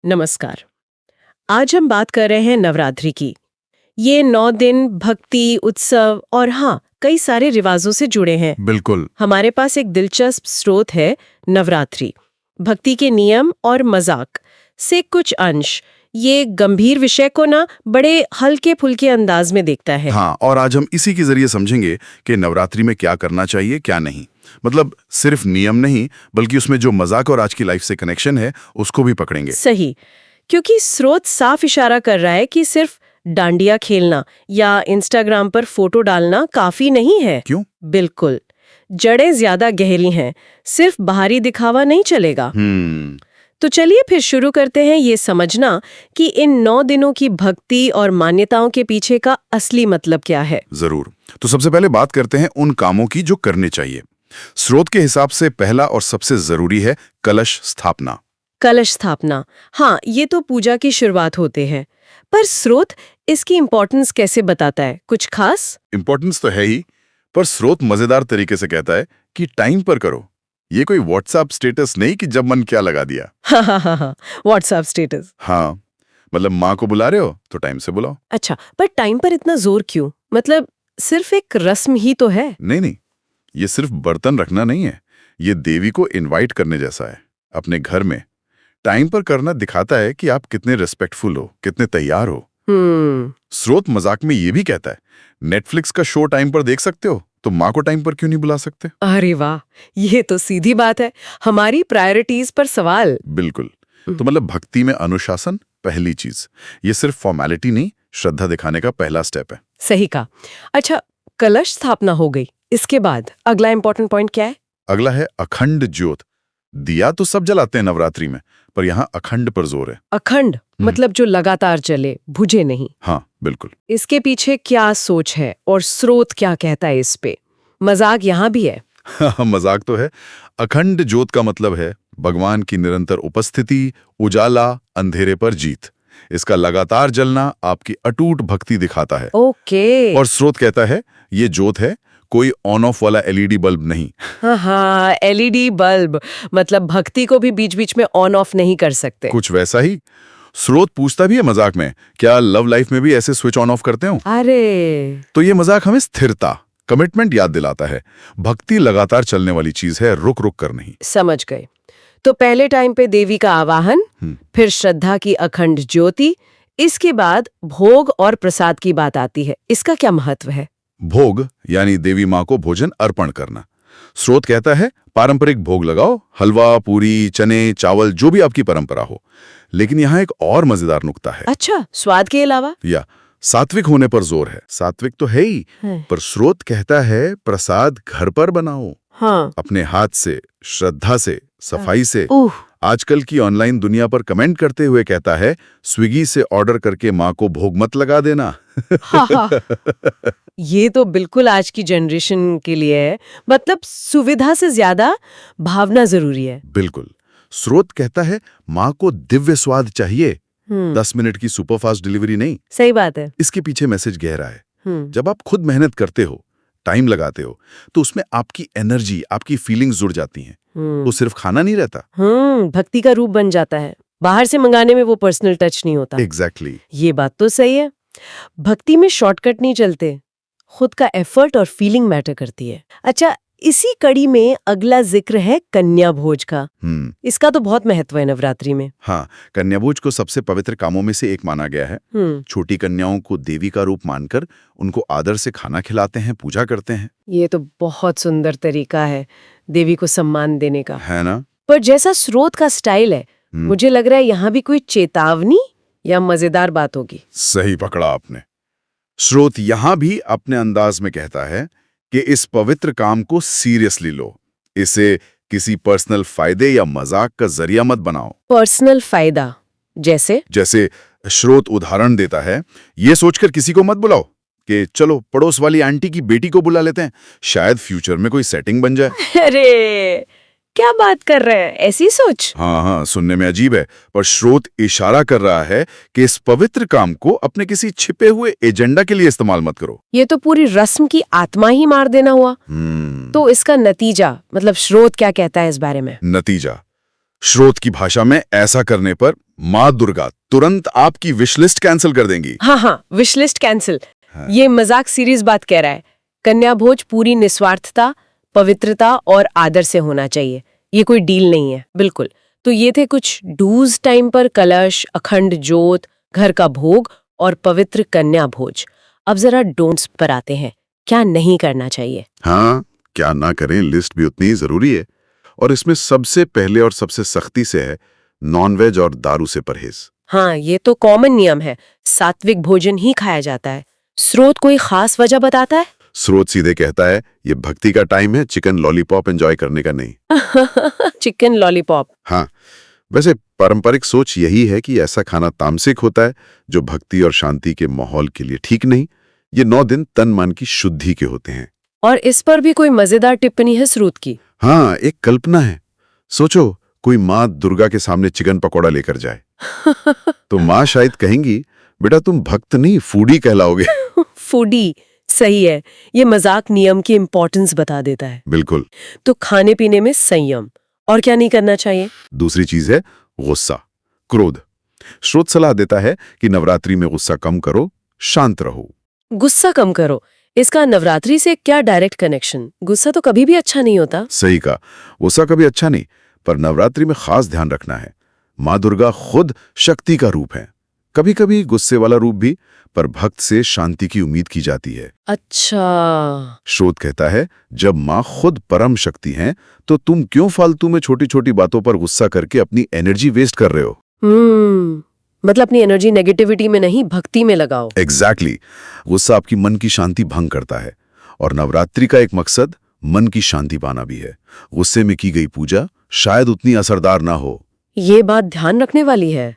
नमस्कार। आज हम बात कर रहे हैं नवरात्रि की। ये 9 दिन भक्ति, उत्सव और हाँ, कई सारे रिवाजों से जुड़े हैं। बिल्कुल। हमारे पास एक दिलचस्प स्रोत है, नवरात्रि, भक्ति के नियम और मजाक से कुछ अंश। ये गंभीर विषय को ना बड़े हल्के फुल्के अंदाज में देखता है। हाँ, और आज हम इसी के जरिए समझेंगे कि नवरात्रि में क्या करना चाहिए, क्या नहीं। मतलब सिर्फ नियम नहीं, बल्कि उसमें जो मजाक और आज की लाइफ से कनेक्शन है, उसको भी पकड़ेंगे। सही, क्योंकि स्रोत साफ इशारा कर रहा है कि सिर्फ डांडिया खेलना या इंस्टाग्राम पर फोटो डालना काफी नहीं है। क्यों? बिल्कुल, जड़ें ज्यादा गहरी हैं, सिर्फ बाहरी दिखावा नहीं चलेगा। तो चलिए फिर शुरू करते हैं ये समझना कि इन 9 दिनों की भक्ति और मान्यताओं के पीछे का असली मतलब क्या है। जरूर। तो सबसे पहले बात करते हैं उन कामों की जो करने चाहिए। स्रोत के हिसाब से पहला और सबसे जरूरी है कलश स्थापना। कलश स्थापना, हाँ, ये तो पूजा की शुरुआत होते हैं। पर स्रोत इसकी इम्पोर्टेंस कैसे बताता है? कुछ खास? इंपॉर्टेंस तो है ही, पर स्रोत मजेदार तरीके से कहता है कि टाइम पर करो। ये कोई व्हाट्सएप स्टेटस नहीं कि जब मन क्या लगा दिया। हाँ, व्हाट्सएप स्टेटस। हाँ, मतलब माँ को बुला रहे हो तो टाइम से बुलाओ। अच्छा, पर टाइम पर इतना जोर क्यों? मतलब सिर्फ एक रस्म ही तो है। नहीं, ये सिर्फ बर्तन रखना नहीं है, ये देवी को इनवाइट करने जैसा है। अपने घर में टाइम पर करना दिखाता है कि आप कितने रिस्पेक्टफुल हो, कितने तैयार हो। स्रोत मजाक में ये भी कहता है, नेटफ्लिक्स का शो टाइम पर देख सकते हो, तो माँ को टाइम पर क्यों नहीं बुला सकते? अरे वाह, ये तो सीधी बात है, हमारी प्रायोरिटीज पर सवाल। बिल्कुल। तो मतलब भक्ति में अनुशासन पहली चीज। ये सिर्फ फॉर्मेलिटी नहीं, श्रद्धा दिखाने का पहला स्टेप है। सही कहा। अच्छा, कलश स्थापना हो गई, इसके बाद अगला इंपॉर्टेंट पॉइंट क्या है? अगला है अखंड ज्योत। दिया तो सब जलाते हैं नवरात्रि में, पर यहाँ अखंड पर जोर है। अखंड मतलब जो लगातार चले, बुझे नहीं। हाँ, बिल्कुल। इसके पीछे क्या सोच है और स्रोत क्या कहता है इस पे? मजाक यहाँ भी है। मजाक तो है। अखंड ज्योत का मतलब है भगवान की निरंतर उपस्थिति, उजाला, अंधेरे पर जीत। इसका लगातार जलना आपकी अटूट भक्ति दिखाता है। ओके। और स्रोत कहता है ये ज्योत है, कोई ऑन ऑफ वाला एलईडी बल्ब नहीं। हाँ, एलईडी बल्ब मतलब भक्ति को भी बीच बीच में ऑन ऑफ नहीं कर सकते। कुछ वैसा ही। स्रोत पूछता भी है मजाक में, क्या लव लाइफ में भी ऐसे स्विच ऑन ऑफ करते हो? अरे, तो ये मजाक हमें स्थिरता, कमिटमेंट याद दिलाता है। भक्ति लगातार चलने वाली चीज है, रुक रुक कर नहीं। समझ गए। तो पहले टाइम पे देवी का आवाहन, फिर श्रद्धा की अखंड ज्योति, इसके बाद भोग और प्रसाद की बात आती है। इसका क्या महत्व है? भोग यानी देवी माँ को भोजन अर्पण करना। स्रोत कहता है पारंपरिक भोग लगाओ, हलवा, पूरी, चने, चावल, जो भी आपकी परंपरा हो। लेकिन यहाँ एक और मजेदार नुक्ता है। अच्छा, स्वाद के अलावा? या सात्विक होने पर जोर है। सात्विक तो है ही, पर स्रोत कहता है प्रसाद घर पर बनाओ। हाँ। अपने हाथ से, श्रद्धा से, सफाई से। उह। आजकल की ऑनलाइन दुनिया पर कमेंट करते हुए कहता है स्विगी से ऑर्डर करके माँ को भोग मत लगा देना। हाँ। ये तो बिल्कुल आज की जनरेशन के लिए है। मतलब सुविधा से ज्यादा भावना जरूरी है। बिल्कुल। स्रोत कहता है माँ को दिव्य स्वाद चाहिए, 10 मिनट की सुपरफास्ट डिलीवरी नहीं। सही बात है। इसके पीछे मैसेज गहरा है। जब आप खुद मेहनत करते हो, टाइम लगाते हो, तो उसमें आपकी एनर्जी, आपकी फीलिंग्स जुड़ जाती हैं। तो सिर्फ खाना नहीं रहता। भक्ति का रूप बन जाता है। बाहर से मंगाने में वो पर्सनल टच नहीं होता। एग्जैक्टली। ये बात तो सही है। भक्ति में शॉर्टकट नहीं चलते, खुद का एफर्ट और फीलिंग मैटर करती है। अच्छा, इसी कड़ी में अगला जिक्र है कन्या भोज का। इसका तो बहुत महत्व है नवरात्रि में। हाँ, कन्या भोज को सबसे पवित्र कामों में से एक माना गया है। छोटी कन्याओं को देवी का रूप मानकर उनको आदर से खाना खिलाते हैं, पूजा करते हैं। ये तो बहुत सुंदर तरीका है देवी को सम्मान देने का, है ना? पर जैसा स्रोत का स्टाइल है, मुझे लग रहा है यहाँ भी कोई चेतावनी या मजेदार बात होगी। सही पकड़ा आपने। स्रोत यहाँ भी अपने अंदाज में कहता है कि इस पवित्र काम को सीरियसली लो, इसे किसी पर्सनल फायदे या मजाक का जरिया मत बनाओ। पर्सनल फायदा जैसे? जैसे स्रोत उदाहरण देता है, ये सोचकर किसी को मत बुलाओ कि चलो पड़ोस वाली आंटी की बेटी को बुला लेते हैं, शायद फ्यूचर में कोई सेटिंग बन जाए। अरे, क्या बात कर रहे हैं, ऐसी सोच? हाँ, सुनने में अजीब है, पर स्रोत इशारा कर रहा है कि इस पवित्र काम को अपने किसी छिपे हुए एजेंडा के लिए इस्तेमाल मत करो। ये तो पूरी रस्म की आत्मा ही मार देना हुआ। तो इसका नतीजा, मतलब स्रोत क्या कहता है इस बारे में? नतीजा, स्रोत की भाषा में ऐसा करने पर माँ दुर्गा तुरंत आपकी विश लिस्ट कैंसिल कर देंगी। हाँ, विश लिस्ट कैंसिल। हाँ। ये मजाक सीरीज बात कह रहा है। कन्या भोज पूरी निस्वार्थता, पवित्रता और आदर से होना चाहिए। ये कोई डील नहीं है, बिल्कुल। तो ये थे कुछ डूज टाइम पर कलश, अखंड ज्योत, घर का भोग और पवित्र कन्या भोज। अब जरा डोंट्स पर आते हैं। क्या नहीं करना चाहिए? हाँ, क्या ना करें लिस्ट भी उतनी ही जरूरी है। और इसमें सबसे पहले और सबसे सख्ती से है नॉनवेज और दारू से परहेज। हाँ, ये तो कॉमन नियम है। सात्विक भोजन ही खाया जाता है। स्रोत कोई खास वजह बताता है? स्रोत सीधे कहता है ये भक्ति का टाइम है, चिकन लॉलीपॉप एंजॉय करने का नहीं। Chicken lollipop. हाँ, वैसे पारंपरिक सोच यही है कि ऐसा खाना तामसिक होता है, जो भक्ति और शांति के माहौल के लिए ठीक नहीं। ये 9 दिन तन मन की शुद्धि के होते हैं। और इस पर भी कोई मजेदार टिप्पणी है स्रोत की? हाँ, एक कल्पना है। सोचो कोई माँ दुर्गा के सामने चिकन पकौड़ा लेकर जाए तो माँ शायद कहेंगी बेटा तुम भक्त नहीं फूडी कहलाओगे। फूडी, सही है। ये मजाक नियम की इम्पोर्टेंस बता देता है। बिल्कुल। तो खाने पीने में संयम। और क्या नहीं करना चाहिए? दूसरी चीज है गुस्सा, क्रोध। स्रोत सलाह देता है कि नवरात्रि में गुस्सा कम करो, शांत रहो। गुस्सा कम करो, इसका नवरात्रि से क्या डायरेक्ट कनेक्शन? गुस्सा तो कभी भी अच्छा नहीं होता। सही कहा, गुस्सा कभी अच्छा नहीं, पर नवरात्रि में खास ध्यान रखना है। माँ दुर्गा खुद शक्ति का रूप है। कभी कभी गुस्से वाला रूप भी, पर भक्त से शांति की उम्मीद की जाती है। अच्छा। स्रोत कहता है जब माँ खुद परम शक्ति हैं, तो तुम क्यों फालतू में छोटी छोटी बातों पर गुस्सा करके अपनी एनर्जी वेस्ट कर रहे हो? मतलब अपनी एनर्जी नेगेटिविटी में नहीं, भक्ति में लगाओ। एग्जैक्टली। गुस्सा आपकी मन की शांति भंग करता है, और नवरात्रि का एक मकसद मन की शांति पाना भी है। गुस्से में की गई पूजा शायद उतनी असरदार ना हो। ये बात ध्यान रखने वाली है।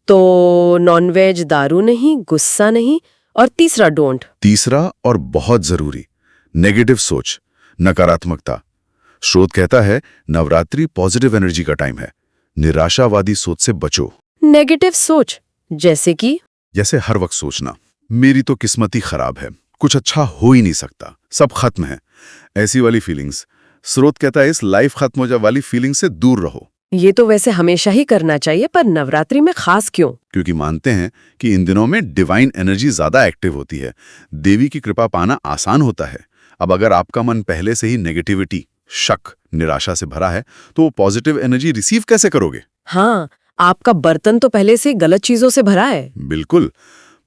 तो नॉनवेज, दारू नहीं, गुस्सा नहीं, और तीसरा डोंट। तीसरा और बहुत जरूरी, नेगेटिव सोच, नकारात्मकता। स्रोत कहता है नवरात्रि पॉजिटिव एनर्जी का टाइम है। निराशावादी सोच से बचो। नेगेटिव सोच जैसे हर वक्त सोचना मेरी तो किस्मत ही खराब है, कुछ अच्छा हो ही नहीं सकता, सब खत्म है, ऐसी वाली फीलिंग्स। स्रोत कहता है इस लाइफ खत्म हो जाए वाली फीलिंग से दूर रहो। ये तो वैसे हमेशा ही करना चाहिए, पर नवरात्रि में खास क्यों? क्योंकि मानते हैं कि इन दिनों में डिवाइन एनर्जी ज्यादा एक्टिव होती है, देवी की कृपा पाना आसान होता है। अब अगर आपका मन पहले से ही नेगेटिविटी, शक, निराशा से भरा है, तो वो पॉजिटिव एनर्जी रिसीव कैसे करोगे? हाँ, आपका बर्तन तो पहले से गलत चीजों से भरा है। बिल्कुल।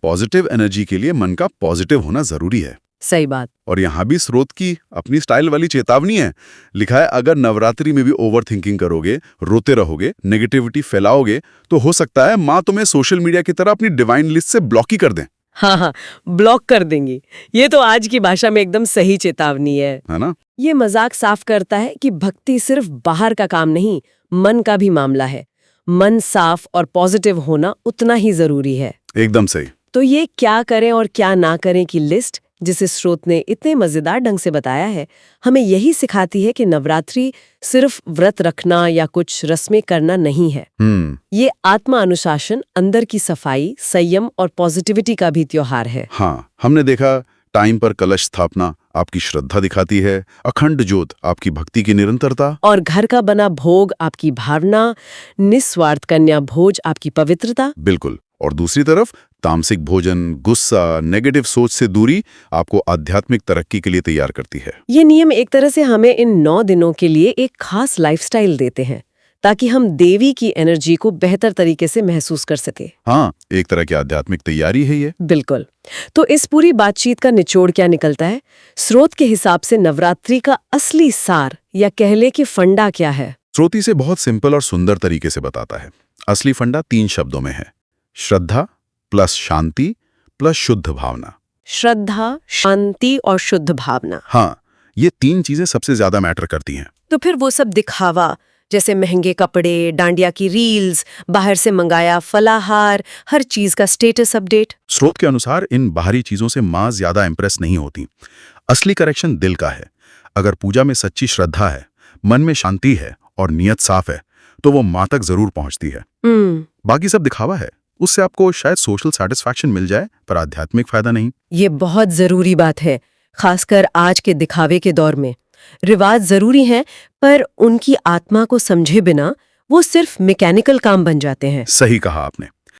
पॉजिटिव एनर्जी के लिए मन का पॉजिटिव होना जरूरी है। सही बात। और यहाँ भी स्रोत की अपनी स्टाइल वाली चेतावनी है। लिखा है अगर नवरात्रि में भी ओवर थिंकिंग करोगे, रोते रहोगे, नेगेटिविटी फैलाओगे, तो हो सकता है माँ तुम्हें सोशल मीडिया की तरह अपनी डिवाइन लिस्ट से ब्लॉक ही कर दें। हाँ, ब्लॉक कर देंगी। ये तो आज की भाषा में एकदम सही चेतावनी है ना? ये मजाक साफ करता है कि भक्ति सिर्फ बाहर का काम नहीं, मन का भी मामला है। मन साफ और पॉजिटिव होना उतना ही जरूरी है। एकदम सही। तो ये क्या करें और क्या ना करें की लिस्ट, जिसे स्रोत ने इतने मजेदार ढंग से बताया है, हमें यही सिखाती है कि नवरात्रि सिर्फ व्रत रखना या कुछ रस्में करना नहीं है। ये आत्मा अनुशासन, अंदर की सफाई, संयम और पॉजिटिविटी का भी त्योहार है। हाँ, हमने देखा टाइम पर कलश स्थापना आपकी श्रद्धा दिखाती है, अखंड ज्योत आपकी भक्ति की निरंतरता, और घर का बना भोग आपकी भावना, निस्वार्थ कन्या भोज आपकी पवित्रता। बिल्कुल। और दूसरी तरफ तामसिक भोजन, गुस्सा, नेगेटिव सोच से दूरी आपको आध्यात्मिक तरक्की के लिए तैयार करती है। ये नियम एक तरह से हमें इन 9 दिनों के लिए एक खास लाइफस्टाइल देते हैं, ताकि हम देवी की एनर्जी को बेहतर तरीके से महसूस कर सके। हाँ, एक तरह की आध्यात्मिक तैयारी है ये। बिल्कुल। तो इस पूरी बातचीत का निचोड़ क्या निकलता है? स्रोत के हिसाब से नवरात्रि का असली सार या कह ले कि फंडा क्या है? स्रोत इसे बहुत सिंपल और सुंदर तरीके से बताता है। असली फंडा 3 शब्दों में है, श्रद्धा प्लस शांति प्लस शुद्ध भावना। श्रद्धा, शांति और शुद्ध भावना। हाँ, ये 3 चीजें सबसे ज्यादा मैटर करती हैं। तो फिर वो सब दिखावा, जैसे महंगे कपड़े, डांडिया की रील्स, बाहर से मंगाया फलाहार, हर चीज का स्टेटस अपडेट। स्रोत के अनुसार इन बाहरी चीजों से माँ ज्यादा इंप्रेस नहीं होती। असली करेक्शन दिल का है। अगर पूजा में सच्ची श्रद्धा है, मन में शांति है और नियत साफ है, तो वो माँ तक जरूर पहुंचती है। बाकी सब दिखावा है, उससे आपको शायद सोशल सेटिस्फैक्शन मिल जाए, पर आध्यात्मिक फायदा नहीं। ये बहुत जरूरी बात है, खासकर आज के दिखावे के दौर में। रिवाज जरूरी हैं, पर उनकी आत्मा को समझे बिना वो सिर्फ मैकेनिकल काम बन जाते हैं। सही कहा आपने।